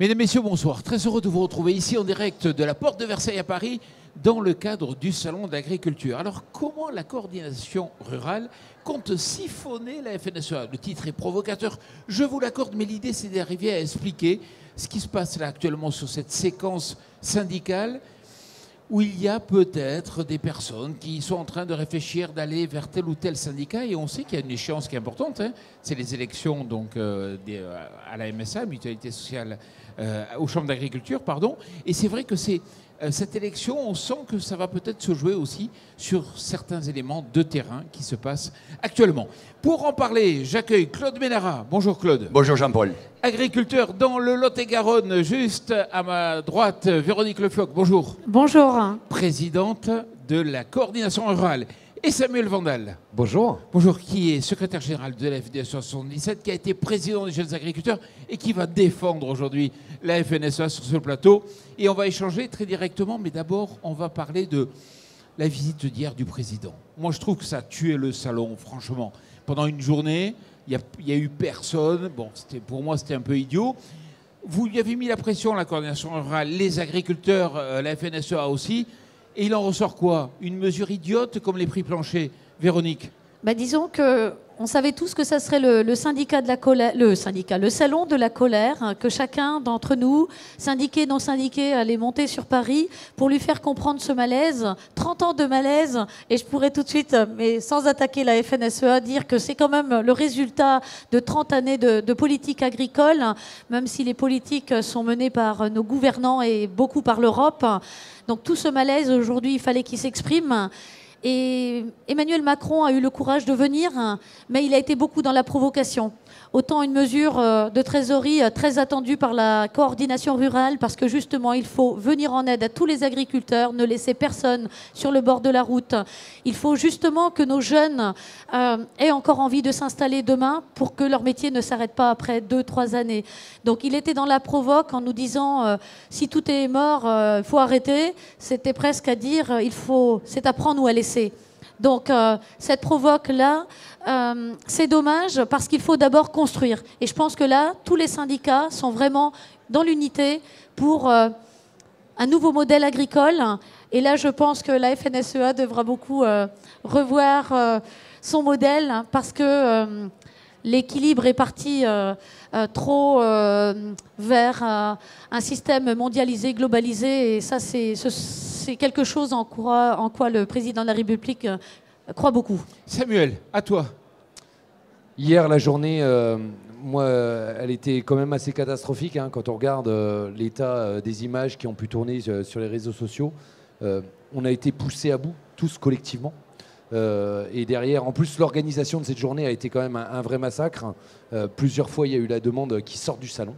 Mesdames, Messieurs, bonsoir. Très heureux de vous retrouver ici en direct de la Porte de Versailles à Paris dans le cadre du Salon de l'Agriculture. Alors, comment la coordination rurale compte siphonner la FNSEA? Le titre est provocateur, je vous l'accorde, mais l'idée c'est d'arriver à expliquer ce qui se passe là actuellement sur cette séquence syndicale où il y a peut-être des personnes qui sont en train de réfléchir d'aller vers tel ou tel syndicat, et on sait qu'il y a une échéance qui est importante, hein. C'est les élections donc, à la MSA, Mutualité Sociale, aux chambres d'agriculture, pardon, et c'est vrai que cette élection, on sent que ça va peut-être se jouer aussi sur certains éléments de terrain qui se passent actuellement. Pour en parler, j'accueille Claude Ménara. Bonjour Claude. Bonjour Jean-Paul. Agriculteur dans le Lot-et-Garonne, juste à ma droite, Véronique Lefioc. Bonjour. Bonjour. Présidente de la coordination rurale. Et Samuel Vandal. Bonjour. Bonjour, qui est secrétaire général de la FDSEA 77, qui a été président des jeunes agriculteurs et qui va défendre aujourd'hui la FNSEA sur ce plateau. Et on va échanger très directement, mais d'abord, on va parler de la visite d'hier du président. Moi, je trouve que ça a tué le salon, franchement. Pendant une journée, il n'y a eu personne. Bon, pour moi, c'était un peu idiot. Vous lui avez mis la pression, la coordination rurale, les agriculteurs, la FNSEA aussi. Et il en ressort quoi? Une mesure idiote comme les prix planchers. Véronique? Disons qu'on savait tous que ça serait le syndicat de la colère, le salon de la colère, hein, que chacun d'entre nous, syndiqués, non syndiqués, allait monter sur Paris pour lui faire comprendre ce malaise. 30 ans de malaise, et je pourrais tout de suite, mais sans attaquer la FNSEA, dire que c'est quand même le résultat de 30 années de politique agricole, même si les politiques sont menées par nos gouvernants et beaucoup par l'Europe. Donc tout ce malaise, aujourd'hui, il fallait qu'il s'exprime. Et Emmanuel Macron a eu le courage de venir, mais il a été beaucoup dans la provocation. Autant une mesure de trésorerie très attendue par la coordination rurale, parce que justement, il faut venir en aide à tous les agriculteurs, ne laisser personne sur le bord de la route. Il faut justement que nos jeunes aient encore envie de s'installer demain pour que leur métier ne s'arrête pas après 2-3 années. Donc il était dans la provoque en nous disant si tout est mort, il faut arrêter. C'était presque à dire c'est à prendre ou à laisser. Donc cette provoque-là, c'est dommage parce qu'il faut d'abord construire. Et je pense que là, tous les syndicats sont vraiment dans l'unité pour un nouveau modèle agricole. Et là, je pense que la FNSEA devra beaucoup revoir son modèle parce que l'équilibre est parti trop vers un système mondialisé, globalisé. Et ça, c'est quelque chose en quoi le président de la République croit beaucoup. Samuel, à toi. Hier, la journée, moi, elle était quand même assez catastrophique, hein, quand on regarde l'état des images qui ont pu tourner sur les réseaux sociaux. On a été poussés à bout, tous collectivement. Et derrière, en plus, l'organisation de cette journée a été quand même un vrai massacre. Plusieurs fois, il y a eu la demande qui sorte du salon.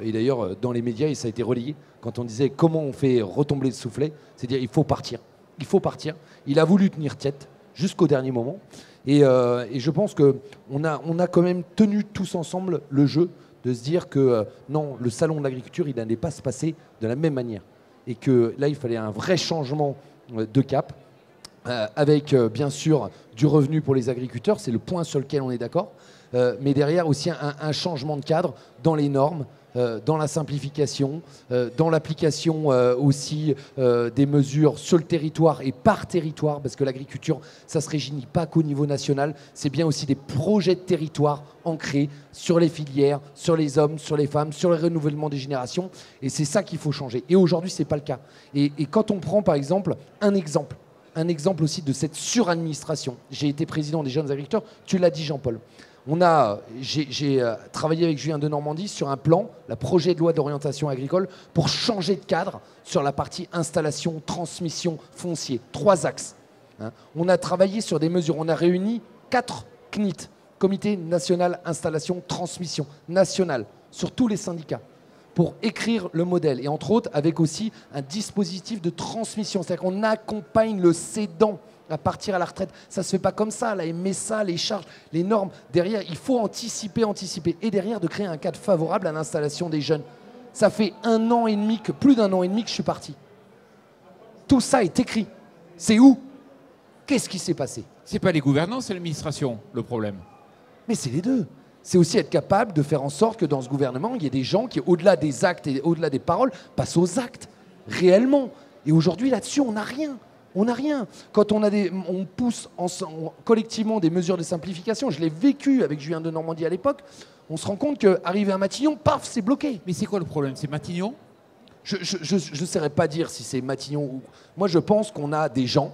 Et d'ailleurs, dans les médias, et ça a été relayé, quand on disait comment on fait retomber le soufflet, c'est-à-dire il faut partir. Il faut partir. Il a voulu tenir tête jusqu'au dernier moment. Et je pense qu'on a quand même tenu tous ensemble le jeu de se dire que non, le salon de l'agriculture, il n'allait pas se passer de la même manière. Et que là, il fallait un vrai changement de cap. Avec bien sûr du revenu pour les agriculteurs, c'est le point sur lequel on est d'accord, mais derrière aussi un changement de cadre dans les normes, dans la simplification, dans l'application aussi des mesures sur le territoire et par territoire, parce que l'agriculture, ça ne se régit pas qu'au niveau national, c'est bien aussi des projets de territoire ancrés sur les filières, sur les hommes, sur les femmes, sur le renouvellement des générations, et c'est ça qu'il faut changer. Et aujourd'hui, ce n'est pas le cas. Et quand on prend par exemple un exemple aussi de cette suradministration. J'ai été président des jeunes agriculteurs, tu l'as dit Jean-Paul. J'ai travaillé avec Julien Denormandie sur un plan, le projet de loi d'orientation agricole, pour changer de cadre sur la partie installation, transmission, foncier. 3 axes. Hein. On a travaillé sur des mesures, on a réuni 4 CNIT, Comité national installation, transmission, national, sur tous les syndicats, pour écrire le modèle. Et entre autres, avec aussi un dispositif de transmission. C'est-à-dire qu'on accompagne le cédant à partir à la retraite. Ça ne se fait pas comme ça. La MSA, les charges, les normes. Derrière, il faut anticiper. Et derrière, de créer un cadre favorable à l'installation des jeunes. Ça fait plus d'un an et demi que je suis parti. Tout ça est écrit. C'est où? Qu'est-ce qui s'est passé? C'est pas les gouvernants, c'est l'administration, le problème. Mais c'est les deux. C'est aussi être capable de faire en sorte que dans ce gouvernement, il y ait des gens qui, au-delà des actes et au-delà des paroles, passent aux actes, réellement. Et aujourd'hui, là-dessus, on n'a rien. On n'a rien. Quand on pousse collectivement des mesures de simplification, je l'ai vécu avec Julien de Normandie à l'époque, on se rend compte qu'arriver à Matignon, paf, c'est bloqué. Mais c'est quoi le problème? C'est Matignon? Je ne saurais pas dire si c'est Matignon ou... Moi, je pense qu'on a des gens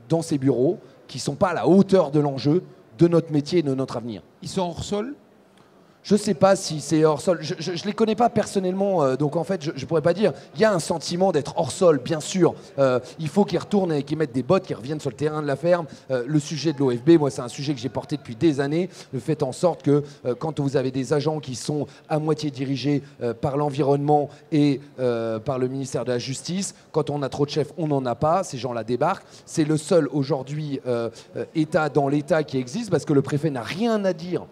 dans ces bureaux qui ne sont pas à la hauteur de l'enjeu de notre métier et de notre avenir. Ils sont hors sol? Je ne sais pas si c'est hors sol. Je ne les connais pas personnellement, donc en fait, je ne pourrais pas dire. Il y a un sentiment d'être hors sol, bien sûr. Il faut qu'ils retournent et qu'ils mettent des bottes, qu'ils reviennent sur le terrain de la ferme. Le sujet de l'OFB, moi, c'est un sujet que j'ai porté depuis des années. Le fait en sorte que quand vous avez des agents qui sont à moitié dirigés par l'environnement et par le ministère de la Justice, quand on a trop de chefs, on n'en a pas. Ces gens-là débarquent. C'est le seul, aujourd'hui, État dans l'État qui existe parce que le préfet n'a rien à dire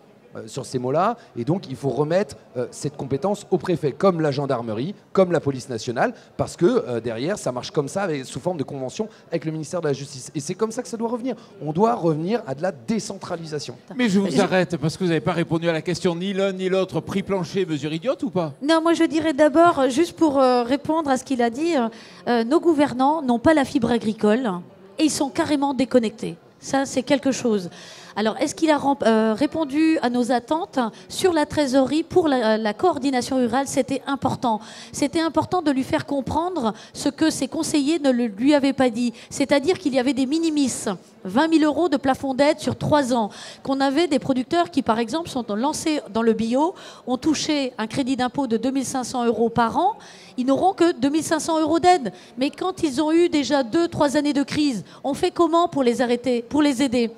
sur ces mots-là, et donc il faut remettre cette compétence au préfet, comme la gendarmerie, comme la police nationale, parce que derrière, ça marche comme ça, sous forme de convention avec le ministère de la Justice. Et c'est comme ça que ça doit revenir. On doit revenir à de la décentralisation. Mais je vous arrête, parce que vous n'avez pas répondu à la question ni l'un ni l'autre. Prix plancher, mesure idiote ou pas? Non, moi je dirais d'abord, juste pour répondre à ce qu'il a dit, nos gouvernants n'ont pas la fibre agricole et ils sont carrément déconnectés. Ça, c'est quelque chose. Alors, est-ce qu'il a répondu à nos attentes sur la trésorerie pour la coordination rurale? C'était important. C'était important de lui faire comprendre ce que ses conseillers ne lui avaient pas dit. C'est-à-dire qu'il y avait des minimis, 20 000 euros de plafond d'aide sur 3 ans. Qu'on avait des producteurs qui, par exemple, sont lancés dans le bio, ont touché un crédit d'impôt de 2 500 euros par an. Ils n'auront que 2 500 euros d'aide. Mais quand ils ont eu déjà 2-3 années de crise, on fait comment pour les arrêter, pour les aider?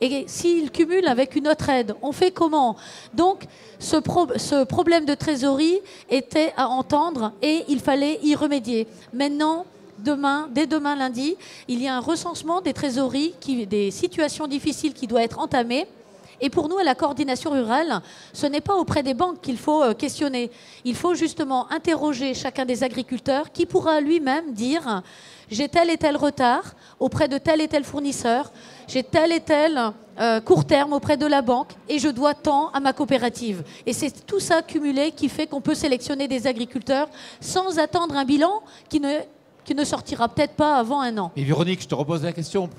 Et s'ils cumulent avec une autre aide, on fait comment? Donc, ce problème de trésorerie était à entendre et il fallait y remédier. Maintenant, dès demain lundi, il y a un recensement des trésoreries, des situations difficiles qui doit être entamé. Et pour nous, à la coordination rurale, ce n'est pas auprès des banques qu'il faut questionner. Il faut justement interroger chacun des agriculteurs qui pourra lui-même dire « j'ai tel et tel retard auprès de tel et tel fournisseur, j'ai tel et tel court terme auprès de la banque et je dois tant à ma coopérative ». Et c'est tout ça cumulé qui fait qu'on peut sélectionner des agriculteurs sans attendre un bilan qui ne sortira peut-être pas avant 1 an. Et Véronique, je te repose la question,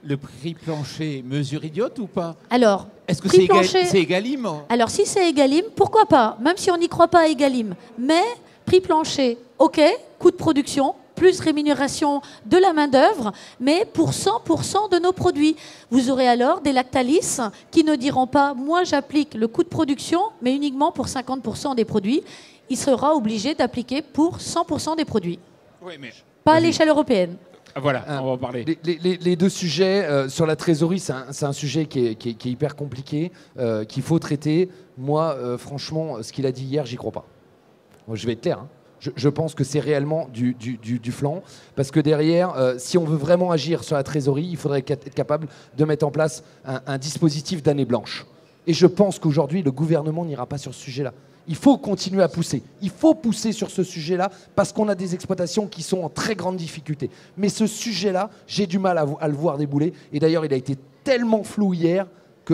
le prix plancher, mesure idiote ou pas? Alors, est-ce que c'est Egalim? Alors, si c'est Egalim, pourquoi pas? Même si on n'y croit pas à Egalim. Mais, prix plancher, ok, coût de production, plus rémunération de la main-d'œuvre, mais pour 100% de nos produits. Vous aurez alors des Lactalis qui ne diront pas « moi, j'applique le coût de production, mais uniquement pour 50% des produits ». Il sera obligé d'appliquer pour 100% des produits. Oui, mais... Pas à l'échelle européenne. Voilà, on va en parler. Les deux sujets, sur la trésorerie, c'est un sujet qui est hyper compliqué, qu'il faut traiter. Moi, franchement, ce qu'il a dit hier, j'y crois pas. Moi, je vais être clair, hein. Je pense que c'est réellement du flanc, parce que derrière, si on veut vraiment agir sur la trésorerie, il faudrait être capable de mettre en place un dispositif d'année blanche. Et je pense qu'aujourd'hui, le gouvernement n'ira pas sur ce sujet-là. Il faut continuer à pousser. Il faut pousser sur ce sujet-là parce qu'on a des exploitations qui sont en très grande difficulté. Mais ce sujet-là, j'ai du mal à le voir débouler. Et d'ailleurs, il a été tellement flou hier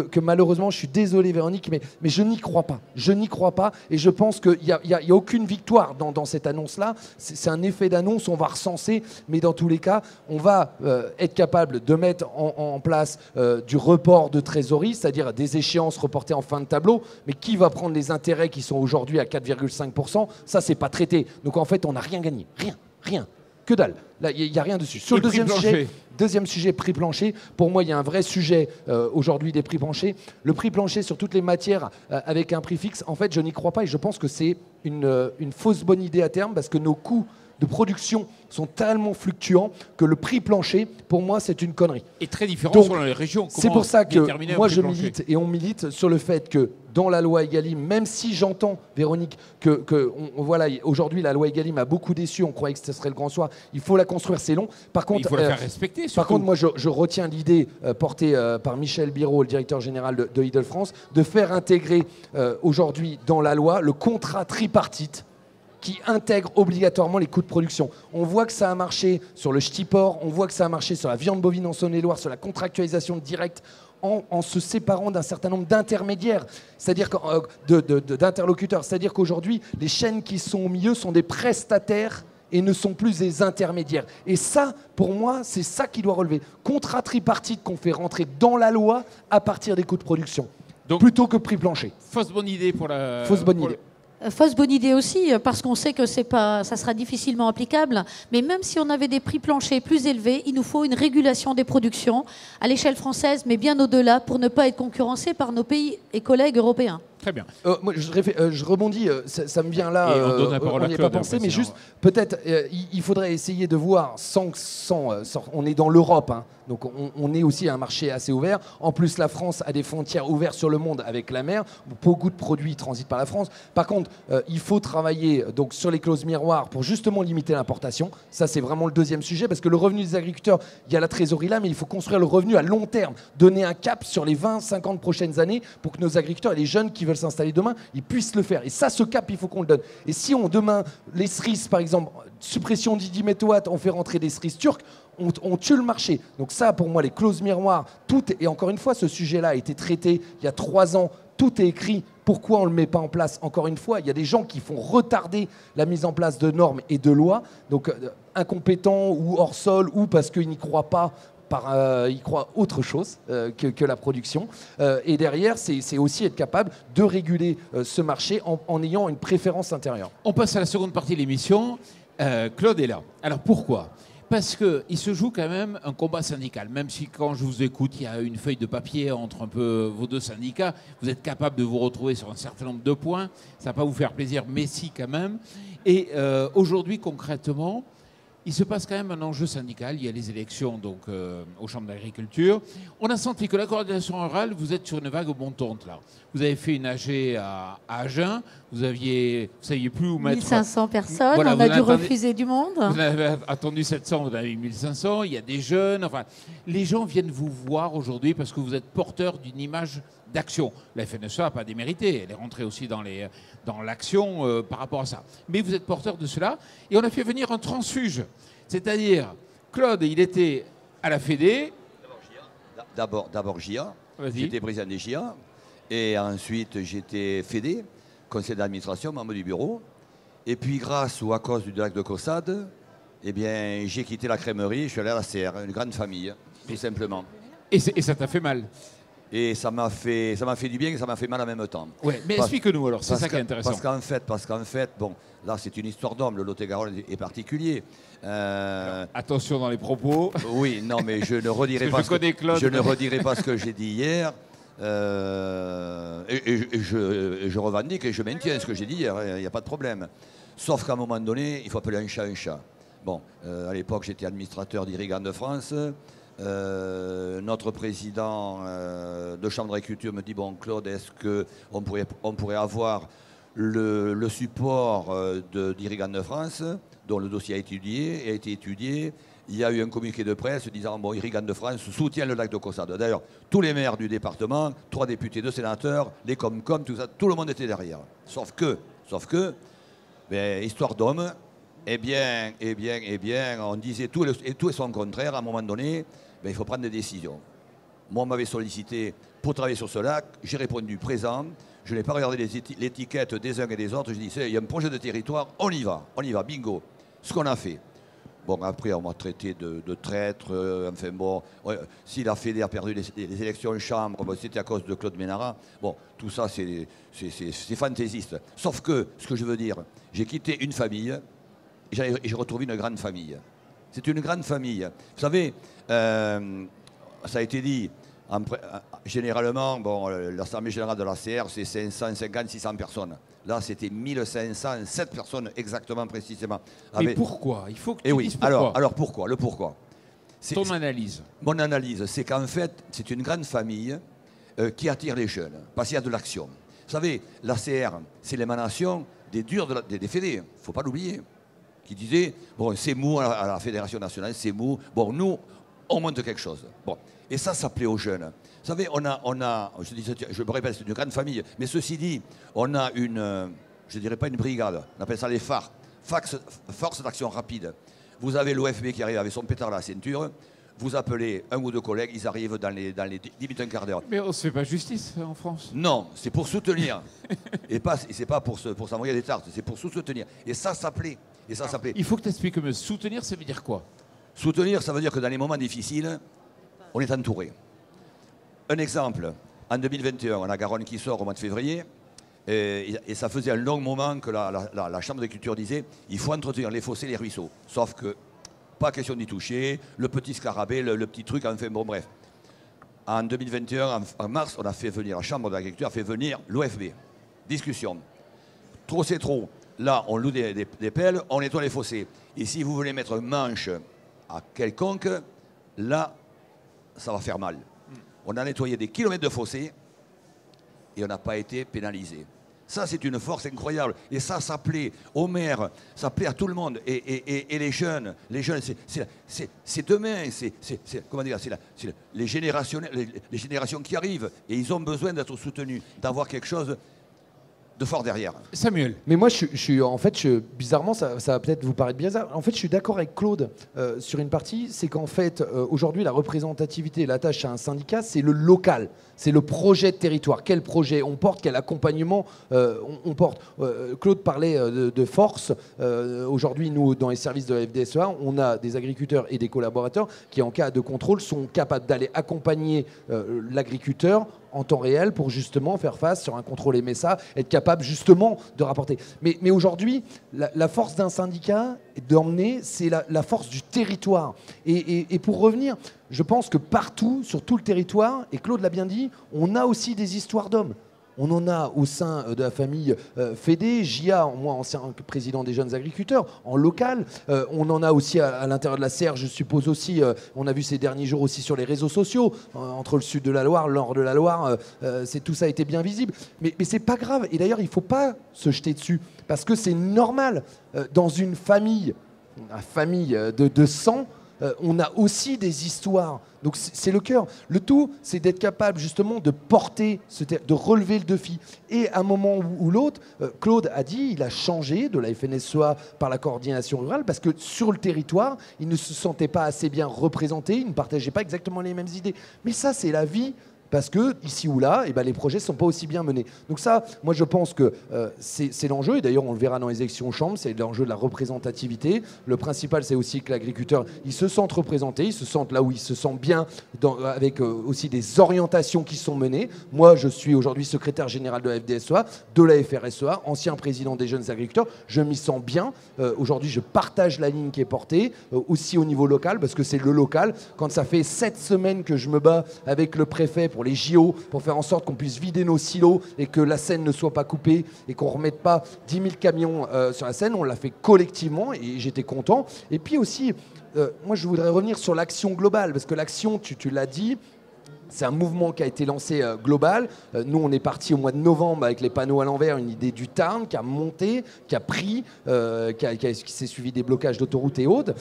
que malheureusement, je suis désolé Véronique, mais je n'y crois pas. Je n'y crois pas et je pense qu'il n'y a aucune victoire dans cette annonce-là. C'est un effet d'annonce, on va recenser, mais dans tous les cas, on va être capable de mettre en place du report de trésorerie, c'est-à-dire des échéances reportées en fin de tableau, mais qui va prendre les intérêts qui sont aujourd'hui à 4,5%? Ça, c'est pas traité. Donc en fait, on n'a rien gagné. Rien. Que dalle. Là, il n'y a rien dessus. Sur le deuxième sujet, prix plancher, pour moi, il y a un vrai sujet aujourd'hui des prix planchers. Le prix plancher sur toutes les matières avec un prix fixe, en fait, je n'y crois pas et je pense que c'est une fausse bonne idée à terme parce que nos coûts de production sont tellement fluctuants que le prix plancher, pour moi, c'est une connerie. Et très différent Donc, selon les régions. C'est pour ça que moi, je milite et on milite sur le fait que dans la loi Egalim, même si j'entends, Véronique, voilà, aujourd'hui, la loi Egalim a beaucoup déçu, on croyait que ce serait le grand soir, il faut la construire, c'est long. Par contre, il faut la faire respecter, surtout. Par contre, moi, je retiens l'idée portée par Michel Biraud, le directeur général de Idle-France, de faire intégrer aujourd'hui dans la loi le contrat tripartite qui intègre obligatoirement les coûts de production. On voit que ça a marché sur le ch'ti porc, on voit que ça a marché sur la viande bovine en Saône-et-Loire, sur la contractualisation directe. en se séparant d'un certain nombre d'intermédiaires, c'est-à-dire d'interlocuteurs. C'est-à-dire qu'aujourd'hui, les chaînes qui sont au milieu sont des prestataires et ne sont plus des intermédiaires. Et ça, pour moi, c'est ça qui doit relever. Contrat tripartite qu'on fait rentrer dans la loi à partir des coûts de production, donc, plutôt que prix plancher. Fausse bonne idée pour la... Fausse bonne idée. Fausse bonne idée aussi, parce qu'on sait que ça sera difficilement applicable. Mais même si on avait des prix planchers plus élevés, il nous faut une régulation des productions à l'échelle française, mais bien au-delà, pour ne pas être concurrencé par nos pays et collègues européens. Très bien. Moi, je rebondis, ça me vient là, on n'y a pas pensé, mais juste, peut-être, il faudrait essayer de voir, on est dans l'Europe, hein, donc on est aussi un marché assez ouvert. En plus, la France a des frontières ouvertes sur le monde avec la mer. Beaucoup de produits transitent par la France. Par contre, il faut travailler donc, sur les clauses miroirs pour justement limiter l'importation. Ça, c'est vraiment le deuxième sujet, parce que le revenu des agriculteurs, il y a la trésorerie là, mais il faut construire le revenu à long terme, donner un cap sur les 20-50 prochaines années pour que nos agriculteurs et les jeunes qui veulent s'installer demain, ils puissent le faire. Et ça, ce cap, il faut qu'on le donne. Et si demain, les cerises, par exemple, suppression du 10 mégawatts, on fait rentrer des cerises turques, on tue le marché. Donc ça, pour moi, les clauses miroirs, et encore une fois, ce sujet-là a été traité il y a 3 ans, tout est écrit. Pourquoi on ne le met pas en place? Encore une fois, il y a des gens qui font retarder la mise en place de normes et de lois, donc incompétents ou hors sol, ou parce qu'ils n'y croient pas, ils croient autre chose que la production. Et derrière, c'est aussi être capable de réguler ce marché en ayant une préférence intérieure. On passe à la seconde partie de l'émission. Claude est là. Alors pourquoi? Parce qu'il se joue quand même un combat syndical. Même si quand je vous écoute, il y a une feuille de papier entre un peu vos deux syndicats, vous êtes capable de vous retrouver sur un certain nombre de points. Ça ne va pas vous faire plaisir, mais si quand même. Et aujourd'hui, concrètement, il se passe quand même un enjeu syndical. Il y a les élections donc, aux chambres d'agriculture. On a senti que la coordination rurale, vous êtes sur une vague montante là. Vous avez fait une AG à Agen. Vous saviez plus où mettre... 1500 personnes, voilà, on a dû refuser du monde. Vous avez attendu 700, vous avez eu 1500. Il y a des jeunes. Enfin, les gens viennent vous voir aujourd'hui parce que vous êtes porteur d'une image d'action. La FNSEA n'a pas démérité. Elle est rentrée aussi dans l'action par rapport à ça. Mais vous êtes porteur de cela. Et on a fait venir un transfuge. C'est-à-dire, Claude, il était à la Fédé. D'abord JA. J'étais président des JA. Et ensuite, j'étais Fédé, conseiller d'administration, membre du bureau. Et puis, grâce ou à cause du lac de Caussade, eh bien, j'ai quitté la crèmerie. Je suis allé à la CR, une grande famille, tout simplement. Et ça t'a fait mal? Et ça m'a fait du bien et ça m'a fait mal en même temps. Ouais, mais explique-nous alors, c'est ça qui est intéressant. Parce qu'en fait, bon, là c'est une histoire d'homme, le Lot-et-Garonne est particulier. Alors, attention dans les propos. Oui, non, mais je ne redirai pas ce que j'ai dit hier. Et je revendique et je maintiens ce que j'ai dit hier, il n'y a pas de problème. Sauf qu'à un moment donné, il faut appeler un chat un chat. Bon, à l'époque, j'étais administrateur d'Irrigants de France. Notre président de Chambre d'agriculture me dit, bon Claude, est-ce qu'on pourrait avoir le support d'Irrigants de France, dont le dossier a été étudié. Il y a eu un communiqué de presse disant, bon, Irrigants de France soutient le lac de Caussade. D'ailleurs, tous les maires du département, 3 députés, 2 sénateurs, les Comcom, tout ça, tout le monde était derrière. Sauf que, ben, histoire d'homme, eh bien, on disait tout et son contraire. À un moment donné, ben, il faut prendre des décisions. Moi, on m'avait sollicité pour travailler sur ce lac. J'ai répondu présent. Je n'ai pas regardé l'étiquette des uns et des autres. Je dis, il y a un projet de territoire, on y va, bingo. Ce qu'on a fait. Bon, après, on m'a traité de traître. Enfin, bon, ouais, si la Fédé a perdu les élections en chambre, bon, c'était à cause de Claude Ménara. Bon, tout ça, c'est fantaisiste. Sauf que, ce que je veux dire, j'ai quitté une famille et j'ai retrouvé une grande famille. C'est une grande famille. Vous savez, ça a été dit, généralement, bon, l'Assemblée générale de la CR, c'est 550-600 personnes. Là, c'était 1507 personnes exactement, précisément. Mais pourquoi? Il faut que tu dises pourquoi. Alors pourquoi? Le pourquoi. Ton analyse. Mon analyse, c'est qu'en fait, c'est une grande famille qui attire les jeunes, parce qu'il y a de l'action. Vous savez, la CR, c'est l'émanation des durs des fédés, il ne faut pas l'oublier, qui disaient, bon, c'est mou à la Fédération nationale, c'est mou, bon, nous, on monte quelque chose. Bon. Et ça plaît aux jeunes. Vous savez, on a je me répète, c'est une grande famille, mais ceci dit, on a une, je ne dirais pas une brigade, on appelle ça les FAR, Force d'action rapide. Vous avez l'OFB qui arrive avec son pétard à la ceinture, vous appelez un ou deux collègues, ils arrivent dans les 10 minutes, un quart d'heure. Mais on ne se fait pas justice en France. Non, c'est pour soutenir. Et c'est pas pour s'envoyer des tartes, c'est pour soutenir. Et ça plaît. Et ça plaît. Il faut que tu expliques, me soutenir, ça veut dire quoi? Soutenir, ça veut dire que dans les moments difficiles, on est entouré. Un exemple, en 2021, on a Garonne qui sort au mois de février, et ça faisait un long moment que la Chambre de culture disait il faut entretenir les fossés, les ruisseaux. Sauf que, pas question d'y toucher, le petit scarabée, le petit truc, enfin bon bref. En 2021, en mars, on a fait venir, la Chambre de l'agriculture a fait venir l'OFB. Discussion. Trop c'est trop. Là, on loue des pelles, on nettoie les fossés. Et si vous voulez mettre un manche à quelconque, là, ça va faire mal. On a nettoyé des kilomètres de fossés et on n'a pas été pénalisé. Ça, c'est une force incroyable. Et ça plaît aux maires, ça plaît à tout le monde. Et les jeunes, c'est demain, comment dire, c'est les générations qui arrivent. Et ils ont besoin d'être soutenus, d'avoir quelque chose de fort derrière. Samuel. Mais moi, bizarrement, ça va peut-être vous paraître bizarre. En fait, je suis d'accord avec Claude sur une partie, c'est qu'en fait, aujourd'hui, la représentativité, la tâche à un syndicat, c'est le local, c'est le projet de territoire. Quel projet on porte, quel accompagnement on porte. Claude parlait de force. Aujourd'hui, nous, dans les services de la FDSEA, on a des agriculteurs et des collaborateurs qui, en cas de contrôle, sont capables d'aller accompagner l'agriculteur en temps réel pour justement faire face sur un contrôle MSA, être capable justement de rapporter. Mais aujourd'hui, la force d'un syndicat d'emmener, c'est la force du territoire. Et pour revenir, je pense que partout, sur tout le territoire, et Claude l'a bien dit, on a aussi des histoires d'hommes. On en a au sein de la famille Fédé, JA, moi ancien président des jeunes agriculteurs, en local. On en a aussi à l'intérieur de la Serre, je suppose aussi. On a vu ces derniers jours aussi sur les réseaux sociaux, entre le sud de la Loire, le nord de la Loire, tout ça a été bien visible. Mais c'est pas grave. Et d'ailleurs, il ne faut pas se jeter dessus, parce que c'est normal. Dans une famille de sang, on a aussi des histoires. Donc c'est le cœur. Le tout, c'est d'être capable justement de porter, de relever le défi. Et à un moment ou l'autre, Claude a dit, il a changé de la FNSEA par la coordination rurale parce que sur le territoire, il ne se sentait pas assez bien représenté, il ne partageait pas exactement les mêmes idées. Mais ça, c'est la vie. Parce que ici ou là, les projets ne sont pas aussi bien menés. Donc ça, moi je pense que c'est l'enjeu, et d'ailleurs on le verra dans les élections aux chambres, c'est l'enjeu de la représentativité. Le principal, c'est aussi que l'agriculteur, il se sente représenté, il se sente là où il se sent bien, avec aussi des orientations qui sont menées. Moi, je suis aujourd'hui secrétaire général de la FDSEA, de la FRSEA, ancien président des jeunes agriculteurs. Je m'y sens bien. Aujourd'hui, je partage la ligne qui est portée, aussi au niveau local, parce que c'est le local. Quand ça fait 7 semaines que je me bats avec le préfet pour les JO, pour faire en sorte qu'on puisse vider nos silos et que la Seine ne soit pas coupée et qu'on ne remette pas 10 000 camions sur la Seine. On l'a fait collectivement et j'étais content. Et puis aussi, moi je voudrais revenir sur l'action globale, parce que l'action, tu l'as dit, c'est un mouvement qui a été lancé global. Nous, on est parti au mois de novembre avec les panneaux à l'envers, une idée du Tarn qui a monté, qui a pris, qui s'est suivi des blocages d'autoroutes et autres.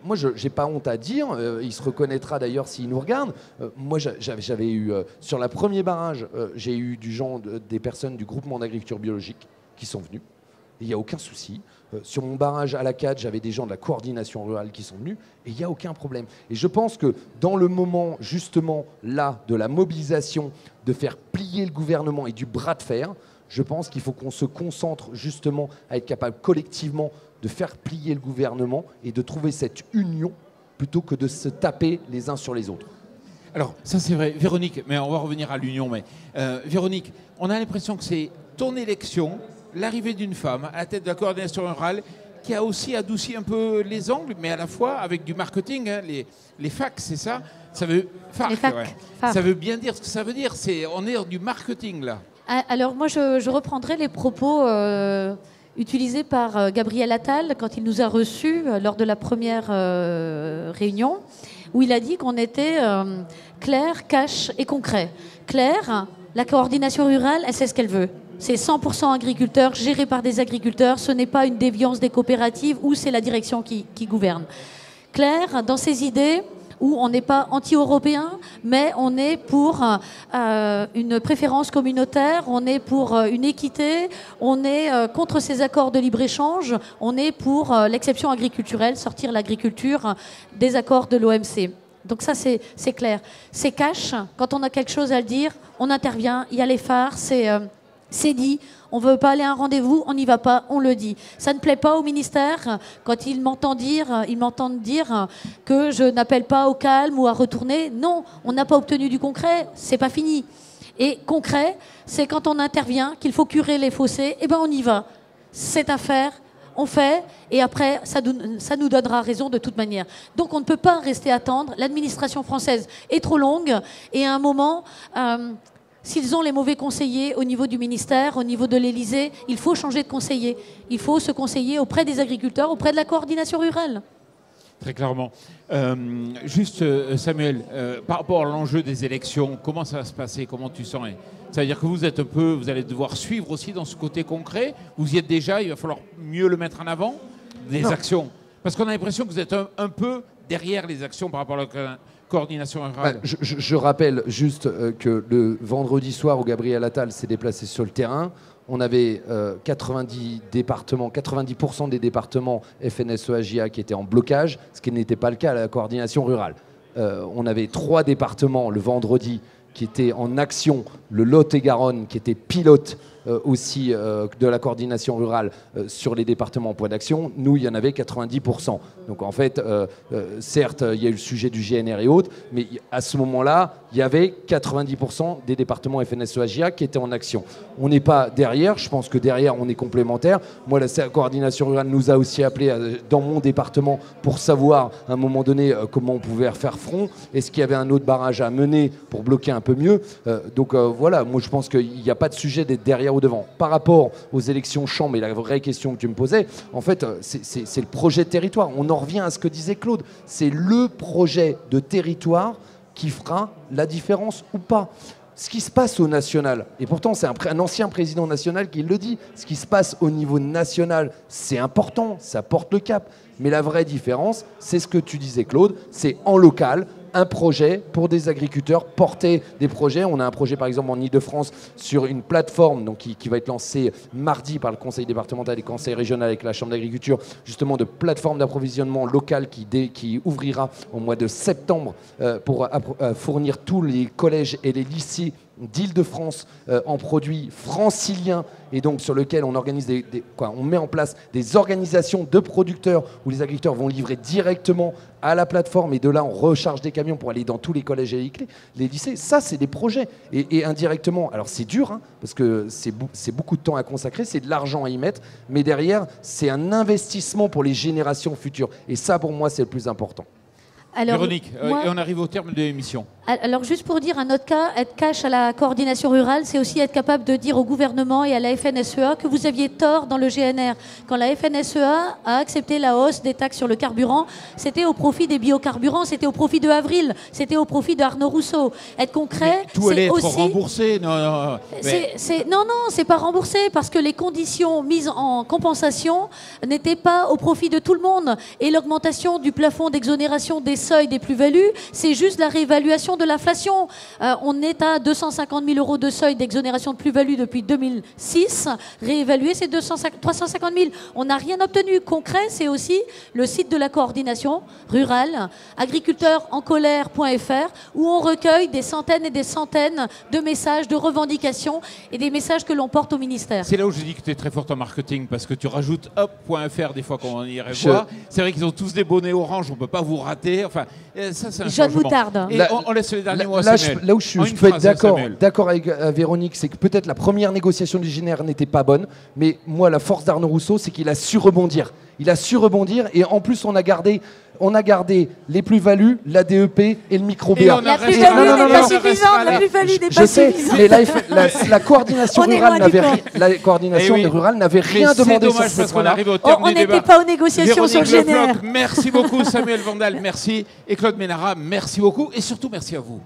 Moi, je n'ai pas honte à dire, il se reconnaîtra d'ailleurs s'il nous regarde. Moi, j'avais eu, sur le premier barrage, j'ai eu des personnes du groupement d'agriculture biologique qui sont venues. Il n'y a aucun souci. Sur mon barrage à la CAD, j'avais des gens de la coordination rurale qui sont venus et il n'y a aucun problème. Et je pense que dans le moment, justement, là, de la mobilisation, de faire plier le gouvernement et du bras de fer, je pense qu'il faut qu'on se concentre justement à être capable collectivement de faire plier le gouvernement et de trouver cette union plutôt que de se taper les uns sur les autres. Alors, ça c'est vrai. Véronique, mais on va revenir à l'union. Mais Véronique, on a l'impression que c'est ton élection, l'arrivée d'une femme à la tête de la coordination rurale qui a aussi adouci un peu les angles, mais à la fois avec du marketing, hein, les FAC, c'est ça? Ça veut, FAC, ouais. Ça veut bien dire ce que ça veut dire. On est dans du marketing là. Alors moi, je reprendrai les propos utilisés par Gabriel Attal quand il nous a reçus lors de la première réunion, où il a dit qu'on était clair, cash et concret. Clair, la coordination rurale, elle sait ce qu'elle veut. C'est 100% agriculteurs, géré par des agriculteurs. Ce n'est pas une déviance des coopératives où c'est la direction qui gouverne. Clair, dans ses idées, où on n'est pas anti-européen, mais on est pour une préférence communautaire, on est pour une équité, on est contre ces accords de libre-échange, on est pour l'exception agriculturelle, sortir l'agriculture des accords de l'OMC. Donc ça, c'est clair. C'est cash. Quand on a quelque chose à le dire, on intervient. Il y a les phares, c'est dit. On ne veut pas aller à un rendez-vous, on n'y va pas, on le dit. Ça ne plaît pas au ministère quand ils m'entendent dire que je n'appelle pas au calme ou à retourner. Non, on n'a pas obtenu du concret, c'est pas fini. Et concret, c'est quand on intervient, qu'il faut curer les fossés, et ben on y va. C'est à faire, on fait, et après, ça nous donnera raison de toute manière. Donc on ne peut pas rester attendre. L'administration française est trop longue, et à un moment... s'ils ont les mauvais conseillers au niveau du ministère, au niveau de l'Élysée, il faut changer de conseiller. Il faut se conseiller auprès des agriculteurs, auprès de la coordination rurale. Très clairement. Juste, Samuel, par rapport à l'enjeu des élections, comment ça va se passer? Comment tu sens? C'est-à-dire que vous allez devoir suivre aussi dans ce côté concret. Vous y êtes déjà, il va falloir mieux le mettre en avant, des actions. Parce qu'on a l'impression que vous êtes un peu derrière les actions par rapport à la coordination rurale. Je rappelle juste que le vendredi soir où Gabriel Attal s'est déplacé sur le terrain, on avait 90% des départements FNSEA-JA qui étaient en blocage, ce qui n'était pas le cas à la coordination rurale. On avait 3 départements le vendredi qui étaient en action, le Lot-et-Garonne qui était pilote aussi de la coordination rurale sur les départements en point d'action. Nous, il y en avait 90%. Donc en fait, certes, il y a eu le sujet du GNR et autres, mais à ce moment-là, il y avait 90% des départements FNSEA-JA qui étaient en action. On n'est pas derrière, je pense que derrière, on est complémentaires. Moi, la coordination rurale nous a aussi appelés dans mon département pour savoir, à un moment donné, comment on pouvait faire front. Est-ce qu'il y avait un autre barrage à mener pour bloquer un peu mieux? Donc voilà, moi je pense qu'il n'y a pas de sujet d'être derrière ou devant. Par rapport aux élections chambres et la vraie question que tu me posais, en fait, c'est le projet de territoire. On en revient à ce que disait Claude. C'est le projet de territoire qui fera la différence ou pas. Ce qui se passe au national, et pourtant c'est un ancien président national qui le dit, ce qui se passe au niveau national, c'est important, ça porte le cap. Mais la vraie différence, c'est ce que tu disais Claude, c'est en local, un projet pour des agriculteurs, porter des projets. On a un projet par exemple en Ile-de-France sur une plateforme donc, qui va être lancée mardi par le conseil départemental et le conseil régional avec la chambre d'agriculture, justement de plateforme d'approvisionnement local qui ouvrira au mois de septembre pour fournir tous les collèges et les lycées d'Île-de-France en produits franciliens et donc sur lequel on organise on met en place des organisations de producteurs où les agriculteurs vont livrer directement à la plateforme et de là on recharge des camions pour aller dans tous les collèges et les lycées. Ça c'est des projets et indirectement, alors c'est dur hein, parce que c'est beaucoup de temps à consacrer, c'est de l'argent à y mettre, mais derrière c'est un investissement pour les générations futures et ça pour moi c'est le plus important. Alors, Véronique, et on arrive au terme de l'émission. Alors juste pour dire un autre cas, être cash à la coordination rurale, c'est aussi être capable de dire au gouvernement et à la FNSEA que vous aviez tort dans le GNR. Quand la FNSEA a accepté la hausse des taxes sur le carburant, c'était au profit des biocarburants, c'était au profit de Avril, c'était au profit d'Arnaud Rousseau. Être concret, mais tout allait être aussi... remboursé. Non, c'est pas remboursé parce que les conditions mises en compensation n'étaient pas au profit de tout le monde. Et l'augmentation du plafond d'exonération des seuils des plus-values, c'est juste la réévaluation de l'inflation. On est à 250 000 euros de seuil d'exonération de plus-value depuis 2006. Réévaluer, c'est 350 000. On n'a rien obtenu. Concret, c'est aussi le site de la coordination rurale, agriculteursencolère.fr, où on recueille des centaines et des centaines de messages, de revendications et des messages que l'on porte au ministère. C'est là où je dis que tu es très forte en marketing, parce que tu rajoutes .fr des fois quand on irait voir. C'est vrai qu'ils ont tous des bonnets orange, on ne peut pas vous rater. Enfin, ça, c'est un Jeune changement. Moutarde. Et on laisse les derniers mots à Samuel. Là où je peux être d'accord avec Véronique, c'est que peut-être la première négociation du GNR n'était pas bonne, mais moi, la force d'Arnaud Rousseau, c'est qu'il a su rebondir. Il a su rebondir et en plus, on a gardé les plus-values, la DEP et le micro-BA. La plus-value n'est pas suffisante. La plus-value n'est pas suffisante. Mais la coordination rurale n'avait rien demandé sur ce parce qu'on point-là. arrive au terme On du débat. n'était pas aux négociations sur le Véronique GNR. Lefloc, merci beaucoup. Samuel Vandal, merci. Et Claude Ménara, merci beaucoup. Et surtout, merci à vous.